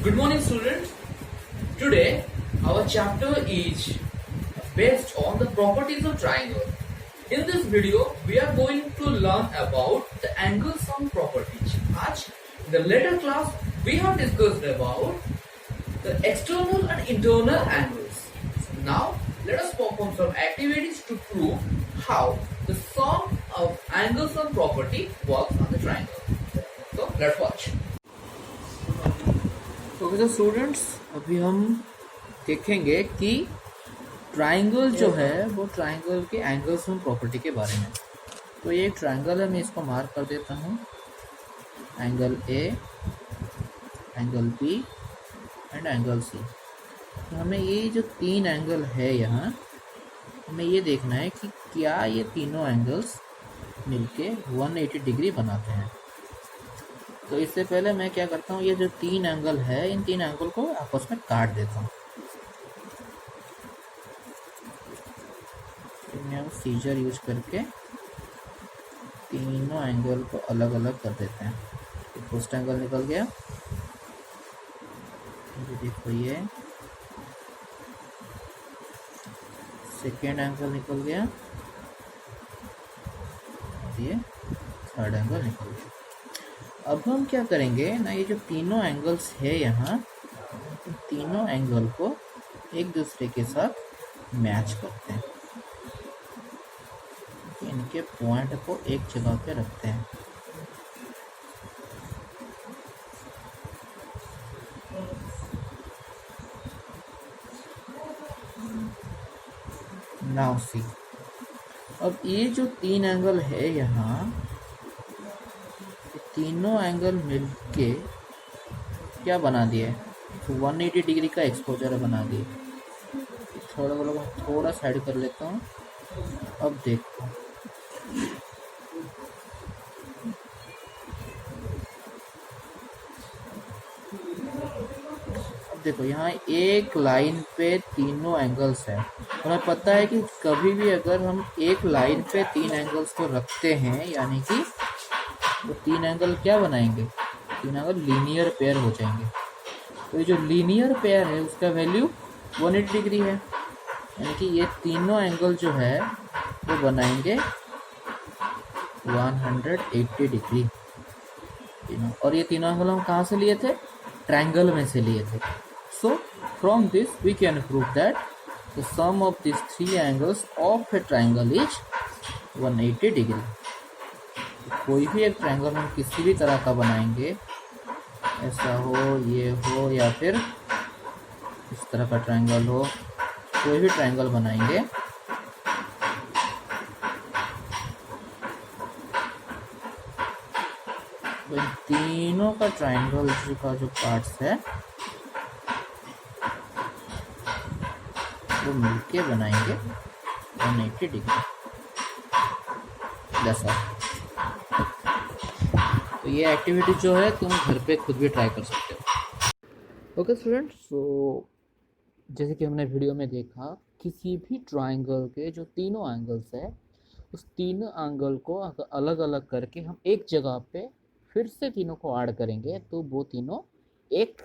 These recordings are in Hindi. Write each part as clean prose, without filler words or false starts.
Good morning, students. Today, our chapter is based on the properties of triangle. In this video, we are going to learn about the angle sum properties. आज in the later class, we have discussed about the external and internal angles. Now, let us perform some activities to prove how the sum of angle sum property works on the triangle. So, let's watch. Okay तो स्टूडेंट्स अभी हम देखेंगे कि ट्राइंगल जो है वो ट्राइंगल के एंगल सम प्रॉपर्टी के बारे में। तो ये एक ट्राइंगल है, मैं इसको मार्क कर देता हूँ। Angle A, angle B and angle C. तो हमें ये जो तीन एंगल है यहाँ, हमें ये देखना है कि क्या ये तीनों एंगल्स मिलके 180 डिग्री बनाते हैं। तो इससे पहले मैं क्या करता हूँ, ये जो तीन एंगल है इन तीन एंगल को आपस में काट देता हूँ। मैं सीजर यूज करके तीनों एंगल को अलग अलग कर देते हैं। तो फर्स्ट एंगल निकल गया, ये देखो ये सेकेंड एंगल निकल गया, ये थर्ड एंगल निकल गया। अब हम क्या करेंगे ना, ये जो तीनों एंगल्स है यहाँ, तीनों एंगल को एक दूसरे के साथ मैच करते हैं। इनके पॉइंट को एक जगह पे रखते हैं। नाउ सी, अब ये जो तीन एंगल है यहाँ, तीनों एंगल मिलके क्या बना दिए, 180 डिग्री का एक्सपोजर बना दिए। थोड़ा साइड कर लेता हूँ। अब देखो, देखो यहाँ एक लाइन पे तीनों एंगल्स हैं। हमें पता है कि कभी भी अगर हम एक लाइन पे तीन एंगल्स को रखते हैं, यानी कि तो तीन एंगल क्या बनाएंगे, तीन एंगल लीनियर पेयर हो जाएंगे। तो ये जो लीनियर पेयर है उसका वैल्यू 180 डिग्री है, यानी कि ये तीनों एंगल जो है वो बनाएंगे 180 डिग्री तीनों। और ये तीनों एंगल हम कहाँ से लिए थे, ट्रायंगल में से लिए थे। So from this we can prove that the sum of this three angles of a triangle is 180 degree. कोई भी एक ट्रायंगल हम किसी भी तरह का बनाएंगे, ऐसा हो, ये हो, या फिर इस तरह का ट्रायंगल हो, कोई भी ट्रायंगल बनाएंगे तो इन तीनों का ट्रायंगल का जो पार्ट्स है वो मिलके बनाएंगे 180 डिग्री। जैसा तो ये एक्टिविटी जो है तुम घर पे खुद भी ट्राई कर सकते हो। ओके स्टूडेंट्स, सो जैसे कि हमने वीडियो में देखा, किसी भी ट्रायंगल के जो तीनों एंगल्स है उस तीनों एंगल को अगर अलग अलग करके हम एक जगह पे फिर से तीनों को ऐड करेंगे तो वो तीनों एक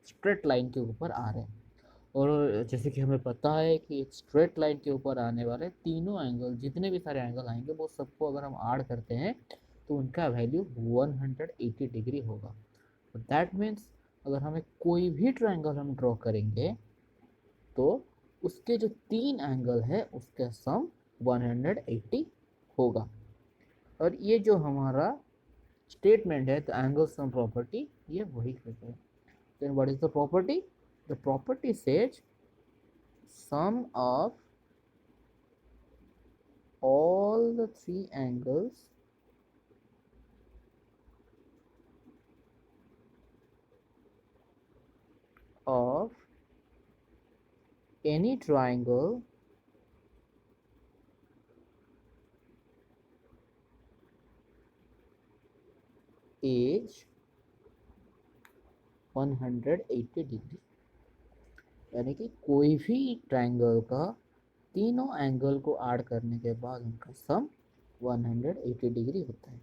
स्ट्रेट लाइन के ऊपर आ रहे हैं। और जैसे कि हमें पता है कि एक स्ट्रेट लाइन के ऊपर आने वाले तीनों एंगल, जितने भी सारे एंगल आएंगे वो सबको अगर हम ऐड करते हैं तो उनका वैल्यू 180 डिग्री होगा। तो दैट मीन्स अगर हमें कोई भी ट्रायंगल हम ड्रॉ करेंगे तो उसके जो तीन एंगल है उसका सम 180 होगा। और ये जो हमारा स्टेटमेंट है, द एंगल सम प्रॉपर्टी, ये वही कहते हैं। Then what is the property? The property says sum of all the three angles of any triangle is 180 degree. यानी कि कोई भी ट्रायंगल का तीनों एंगल को ऐड करने के बाद उनका सम 180 डिग्री होता है।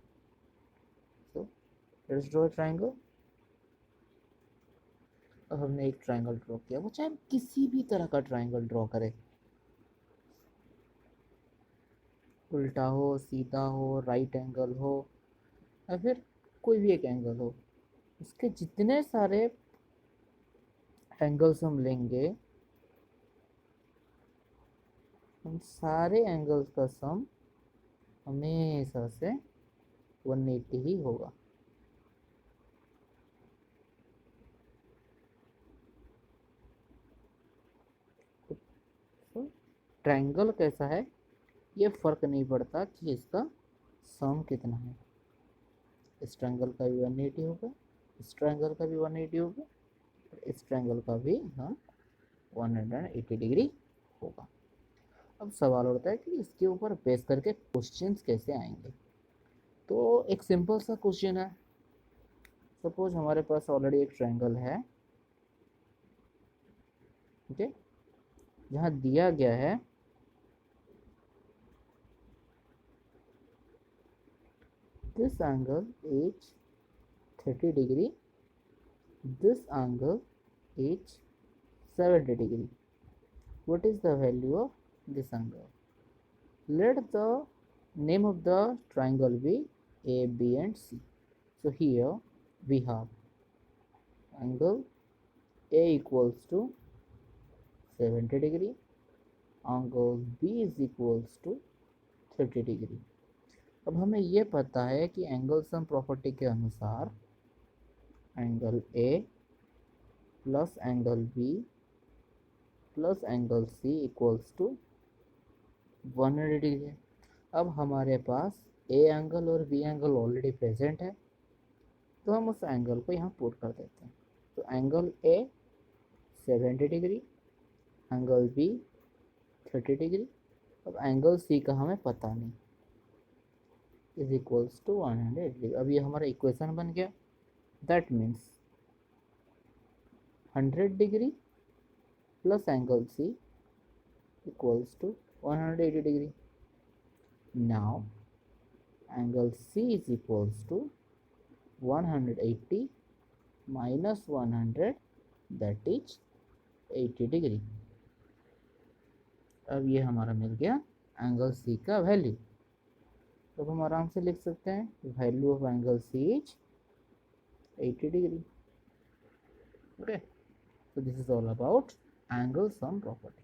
So let's draw a triangle. हमने एक ट्रायंगल ड्रॉ किया, वो चाहे हम किसी भी तरह का ट्रायंगल ड्रॉ करें, उल्टा हो, सीधा हो, राइट एंगल हो, या फिर कोई भी एक एंगल हो, उसके जितने सारे एंगल्स हम लेंगे, उन सारे एंगल्स का सम हमेशा से 180 ही होगा। तो ट्रायंगल कैसा है ये फर्क नहीं पड़ता कि इसका सम कितना है। इस ट्रायंगल का भी 180 होगा, इस ट्रायंगल का भी 180 होगा, और इस ट्रायंगल का भी हम 180 डिग्री होगा। अब सवाल उठता है कि इसके ऊपर बेस करके क्वेश्चंस कैसे आएंगे। तो एक सिंपल सा क्वेश्चन है, सपोज हमारे पास ऑलरेडी एक ट्रायंगल है, ठीक है, जहाँ दिया गया है this angle is 30 degree, this angle is 70 degree. What is the value of this angle? Let the name of the triangle be A, B and C. So here we have angle A equals to 70 degree, angle B is equals to 30 degree. अब हमें ये पता है कि एंगल सम प्रॉपर्टी के अनुसार angle A plus angle B plus angle C equals to 180 degree है। अब हमारे पास A एंगल और B एंगल ऑलरेडी प्रेजेंट है, तो हम उस एंगल को यहाँ पुट कर देते हैं। तो angle A 70 degree, angle B 30 degree, अब एंगल C का हमें पता नहीं, इज इक्वल्स टू 180 डिग्री। अब ये हमारा इक्वेशन बन गया, that means 100 degree plus angle C equals to 180 degree. Now angle C is equals to 180 minus 100, that is 80 degree. अब ये हमारा मिल गया एंगल C का वैल्यू। तो हम आराम से लिख सकते हैं value of angle C is 80 degree. Okay, so this is all about angle sum property.